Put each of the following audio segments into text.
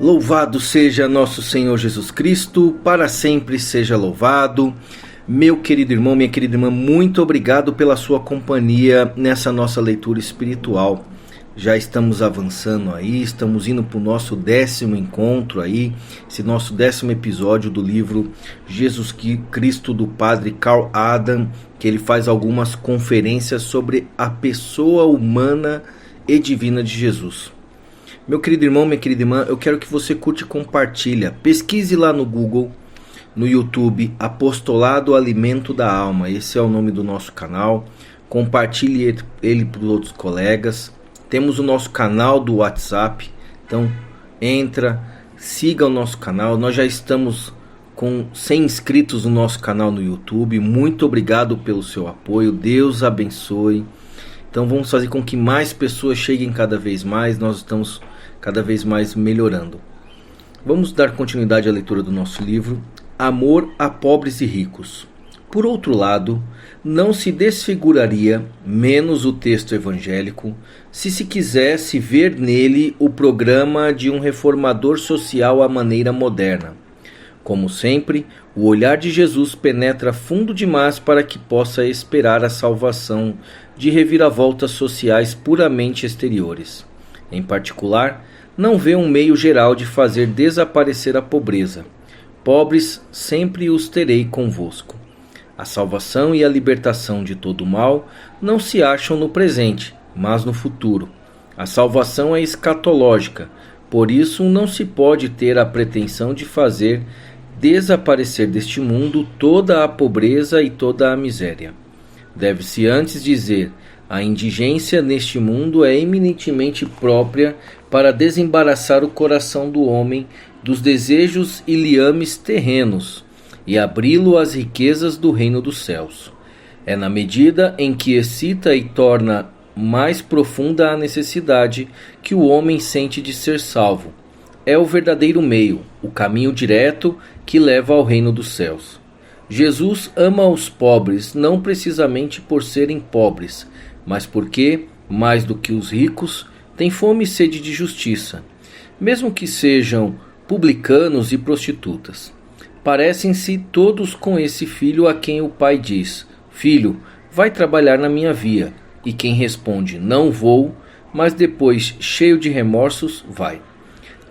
Louvado seja nosso Senhor Jesus Cristo, para sempre seja louvado. Meu querido irmão, minha querida irmã, muito obrigado pela sua companhia nessa nossa leitura espiritual. Já estamos avançando aí, estamos indo para o nosso 10º encontro aí, esse nosso 10º episódio do livro Jesus Cristo do Padre Karl Adam, que ele faz algumas conferências sobre a pessoa humana e divina de Jesus. Meu querido irmão, minha querida irmã, eu quero que você curte e compartilha. Pesquise lá no Google, no YouTube, Apostolado Alimento da Alma. Esse é o nome do nosso canal. Compartilhe ele para os outros colegas. Temos o nosso canal do WhatsApp. Então, entra, siga o nosso canal. Nós já estamos com 100 inscritos no nosso canal no YouTube. Muito obrigado pelo seu apoio. Deus abençoe. Então vamos fazer com que mais pessoas cheguem cada vez mais. Nós estamos cada vez mais melhorando. Vamos dar continuidade à leitura do nosso livro, Amor a Pobres e Ricos. Por outro lado, não se desfiguraria menos o texto evangélico se quisesse ver nele o programa de um reformador social à maneira moderna. Como sempre, o olhar de Jesus penetra fundo demais para que possa esperar a salvação de reviravoltas sociais puramente exteriores. Em particular, não vê um meio geral de fazer desaparecer a pobreza. Pobres sempre os terei convosco. A salvação e a libertação de todo o mal não se acham no presente, mas no futuro. A salvação é escatológica, por isso não se pode ter a pretensão de fazer desaparecer deste mundo toda a pobreza e toda a miséria. Deve-se antes dizer: a indigência neste mundo é eminentemente própria para desembaraçar o coração do homem dos desejos e liames terrenos e abri-lo às riquezas do reino dos céus. É na medida em que excita e torna mais profunda a necessidade que o homem sente de ser salvo. É o verdadeiro meio, o caminho direto que leva ao reino dos céus. Jesus ama os pobres não precisamente por serem pobres, mas porque, mais do que os ricos, tem fome e sede de justiça, mesmo que sejam publicanos e prostitutas. Parecem-se todos com esse filho a quem o pai diz: filho, vai trabalhar na minha via, e quem responde: não vou, mas depois, cheio de remorsos, vai.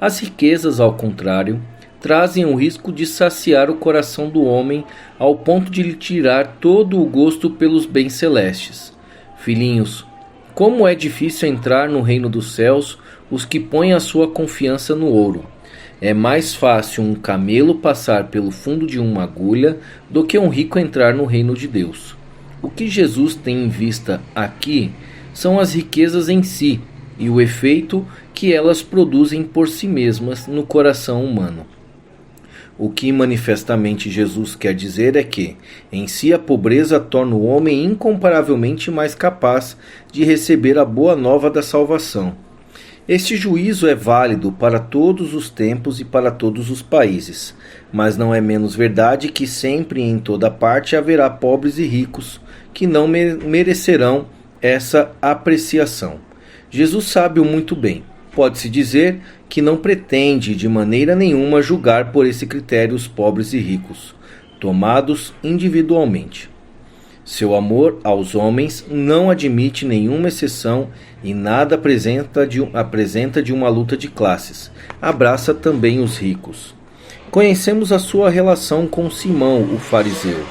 As riquezas, ao contrário, trazem o risco de saciar o coração do homem ao ponto de lhe tirar todo o gosto pelos bens celestes. Filhinhos, como é difícil entrar no reino dos céus os que põem a sua confiança no ouro. É mais fácil um camelo passar pelo fundo de uma agulha do que um rico entrar no reino de Deus. O que Jesus tem em vista aqui são as riquezas em si e o efeito que elas produzem por si mesmas no coração humano. O que manifestamente Jesus quer dizer é que, em si, a pobreza torna o homem incomparavelmente mais capaz de receber a boa nova da salvação. Este juízo é válido para todos os tempos e para todos os países, mas não é menos verdade que sempre e em toda parte haverá pobres e ricos que não merecerão essa apreciação. Jesus sabe-o muito bem. Pode-se dizer que não pretende de maneira nenhuma julgar por esse critério os pobres e ricos, tomados individualmente. Seu amor aos homens não admite nenhuma exceção e nada apresenta de uma luta de classes. Abraça também os ricos. Conhecemos a sua relação com Simão, o fariseu,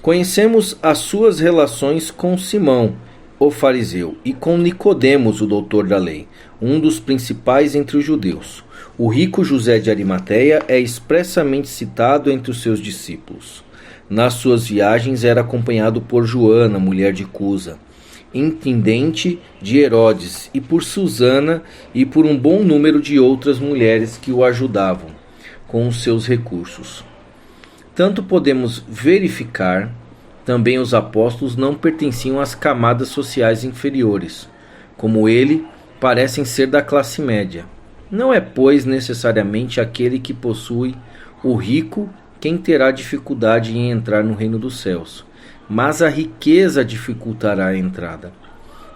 Conhecemos as suas relações com Simão, o fariseu, e com Nicodemos, o doutor da lei, um dos principais entre os judeus. O rico José de Arimateia é expressamente citado entre os seus discípulos. Nas suas viagens era acompanhado por Joana, mulher de Cusa, intendente de Herodes, e por Susana e por um bom número de outras mulheres que o ajudavam com os seus recursos. Tanto podemos verificar, também os apóstolos não pertenciam às camadas sociais inferiores. Como ele, parecem ser da classe média. Não é, pois, necessariamente aquele que possui o rico quem terá dificuldade em entrar no reino dos céus, mas a riqueza dificultará a entrada.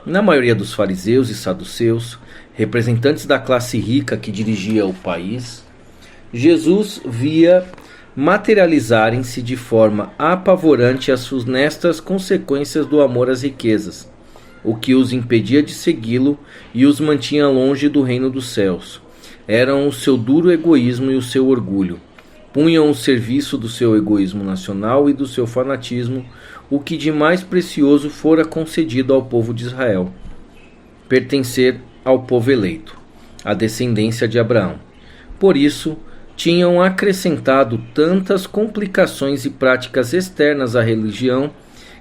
Na maioria dos fariseus e saduceus, representantes da classe rica que dirigia o país, Jesus via materializarem-se de forma apavorante as funestas consequências do amor às riquezas, o que os impedia de segui-lo e os mantinha longe do reino dos céus. Eram o seu duro egoísmo e o seu orgulho. Punham o serviço do seu egoísmo nacional e do seu fanatismo o que de mais precioso fora concedido ao povo de Israel: pertencer ao povo eleito, a descendência de Abraão. Por isso, tinham acrescentado tantas complicações e práticas externas à religião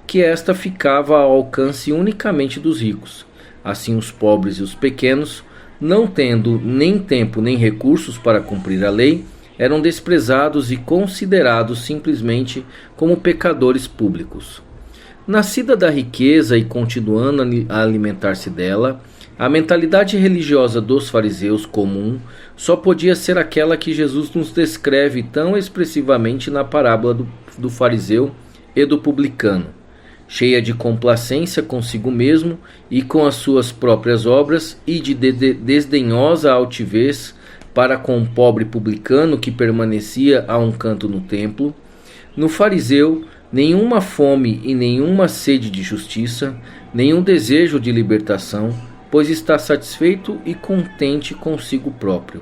que esta ficava ao alcance unicamente dos ricos. Assim, os pobres e os pequenos, não tendo nem tempo nem recursos para cumprir a lei, eram desprezados e considerados simplesmente como pecadores públicos. Nascida da riqueza e continuando a alimentar-se dela, a mentalidade religiosa dos fariseus comum só podia ser aquela que Jesus nos descreve tão expressivamente na parábola do fariseu e do publicano, cheia de complacência consigo mesmo e com as suas próprias obras e de desdenhosa altivez para com o pobre publicano que permanecia a um canto no templo. No fariseu, nenhuma fome e nenhuma sede de justiça, nenhum desejo de libertação, pois está satisfeito e contente consigo próprio.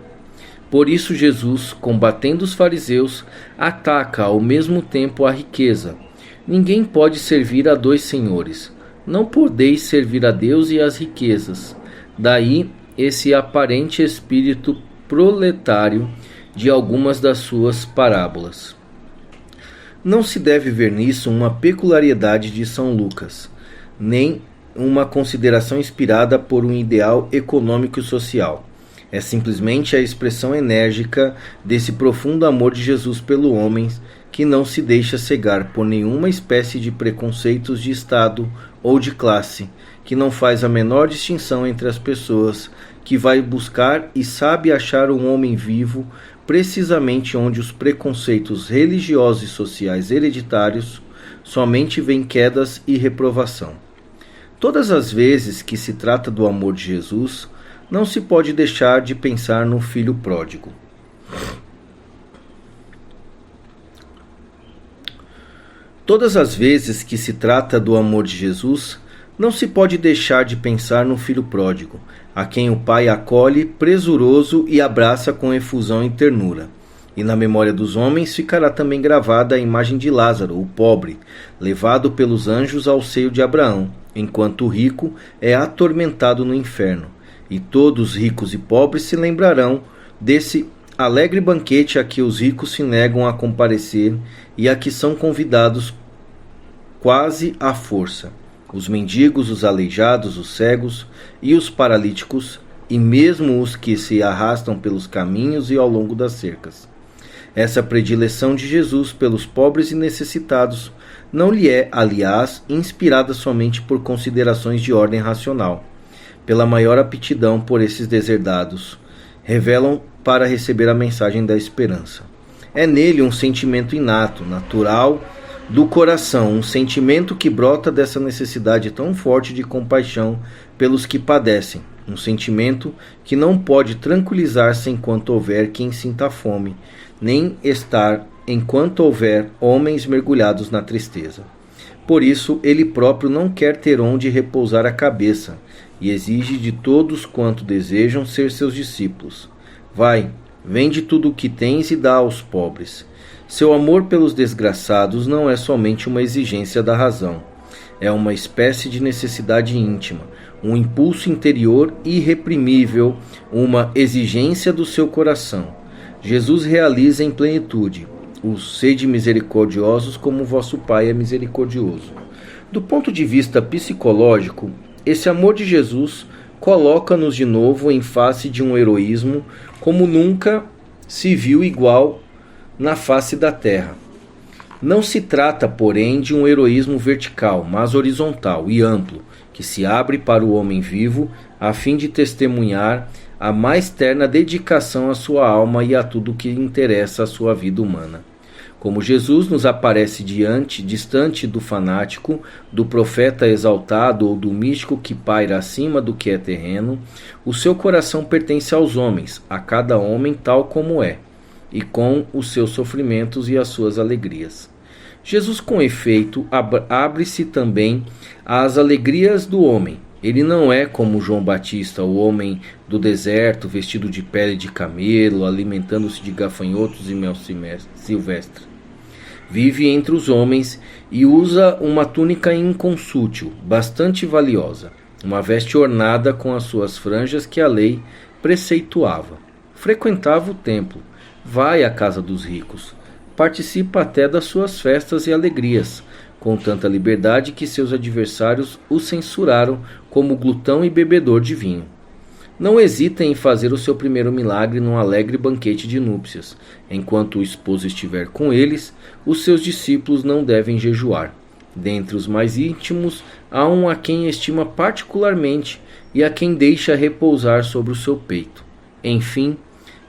Por isso Jesus, combatendo os fariseus, ataca ao mesmo tempo a riqueza. Ninguém pode servir a dois senhores. Não podeis servir a Deus e às riquezas. Daí esse aparente espírito proletário de algumas das suas parábolas. Não se deve ver nisso uma peculiaridade de São Lucas, nem uma consideração inspirada por um ideal econômico e social. É simplesmente a expressão enérgica desse profundo amor de Jesus pelo homem, que não se deixa cegar por nenhuma espécie de preconceitos de estado ou de classe, que não faz a menor distinção entre as pessoas, que vai buscar e sabe achar um homem vivo precisamente onde os preconceitos religiosos e sociais hereditários somente veem quedas e reprovação. Todas as vezes que se trata do amor de Jesus, não se pode deixar de pensar no filho pródigo. Todas as vezes que se trata do amor de Jesus, não se pode deixar de pensar no filho pródigo, a quem o pai acolhe presuroso e abraça com efusão e ternura. E na memória dos homens ficará também gravada a imagem de Lázaro, o pobre, levado pelos anjos ao seio de Abraão, enquanto o rico é atormentado no inferno. E todos, ricos e pobres, se lembrarão desse alegre banquete a que os ricos se negam a comparecer e a que são convidados quase à força. Os mendigos, os aleijados, os cegos e os paralíticos, e mesmo os que se arrastam pelos caminhos e ao longo das cercas. Essa predileção de Jesus pelos pobres e necessitados não lhe é, aliás, inspirada somente por considerações de ordem racional. Pela maior aptidão por esses deserdados, revelam para receber a mensagem da esperança. É nele um sentimento inato, natural, do coração, um sentimento que brota dessa necessidade tão forte de compaixão pelos que padecem, um sentimento que não pode tranquilizar-se enquanto houver quem sinta fome, nem estar enquanto houver homens mergulhados na tristeza. Por isso, ele próprio não quer ter onde repousar a cabeça, e exige de todos quanto desejam ser seus discípulos. Vai, vende tudo o que tens e dá aos pobres. Seu amor pelos desgraçados não é somente uma exigência da razão. É uma espécie de necessidade íntima, um impulso interior irreprimível, uma exigência do seu coração. Jesus realiza em plenitude: os sede misericordiosos como vosso Pai é misericordioso. Do ponto de vista psicológico, esse amor de Jesus coloca-nos de novo em face de um heroísmo como nunca se viu igual na face da terra. Não se trata, porém, de um heroísmo vertical, mas horizontal e amplo, que se abre para o homem vivo a fim de testemunhar a mais terna dedicação à sua alma e a tudo que interessa à sua vida humana. Como Jesus nos aparece distante do fanático, do profeta exaltado ou do místico que paira acima do que é terreno, o seu coração pertence aos homens, a cada homem tal como é, e com os seus sofrimentos e as suas alegrias. Jesus, com efeito, abre-se também às alegrias do homem. Ele não é como João Batista, o homem do deserto, vestido de pele de camelo, alimentando-se de gafanhotos e mel silvestre. Vive entre os homens e usa uma túnica inconsútil, bastante valiosa, uma veste ornada com as suas franjas que a lei preceituava. Frequentava o templo, vai à casa dos ricos, participa até das suas festas e alegrias, com tanta liberdade que seus adversários o censuraram como glutão e bebedor de vinho. Não hesita em fazer o seu primeiro milagre num alegre banquete de núpcias. Enquanto o esposo estiver com eles, os seus discípulos não devem jejuar. Dentre os mais íntimos, há um a quem estima particularmente e a quem deixa repousar sobre o seu peito. Enfim,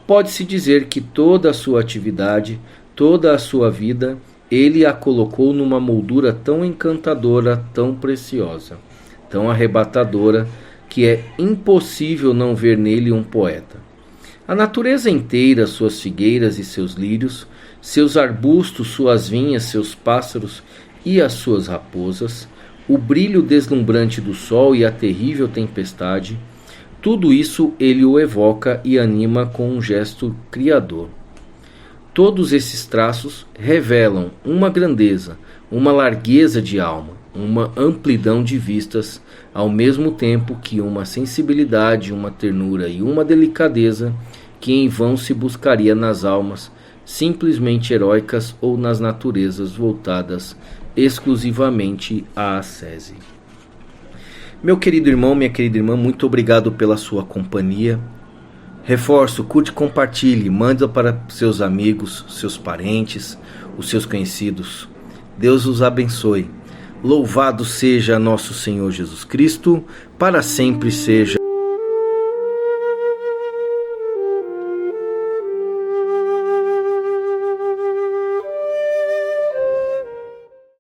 pode-se dizer que toda a sua atividade, toda a sua vida, ele a colocou numa moldura tão encantadora, tão preciosa, tão arrebatadora, que é impossível não ver nele um poeta. A natureza inteira, suas figueiras e seus lírios, seus arbustos, suas vinhas, seus pássaros e as suas raposas, o brilho deslumbrante do sol e a terrível tempestade, tudo isso ele o evoca e anima com um gesto criador. Todos esses traços revelam uma grandeza, uma largueza de alma, uma amplidão de vistas, ao mesmo tempo que uma sensibilidade, uma ternura e uma delicadeza que em vão se buscaria nas almas simplesmente heróicas ou nas naturezas voltadas exclusivamente à ascese. Meu querido irmão, minha querida irmã, muito obrigado pela sua companhia. Reforço, curte, compartilhe, mande para seus amigos, seus parentes, os seus conhecidos. Deus os abençoe. Louvado seja nosso Senhor Jesus Cristo, para sempre seja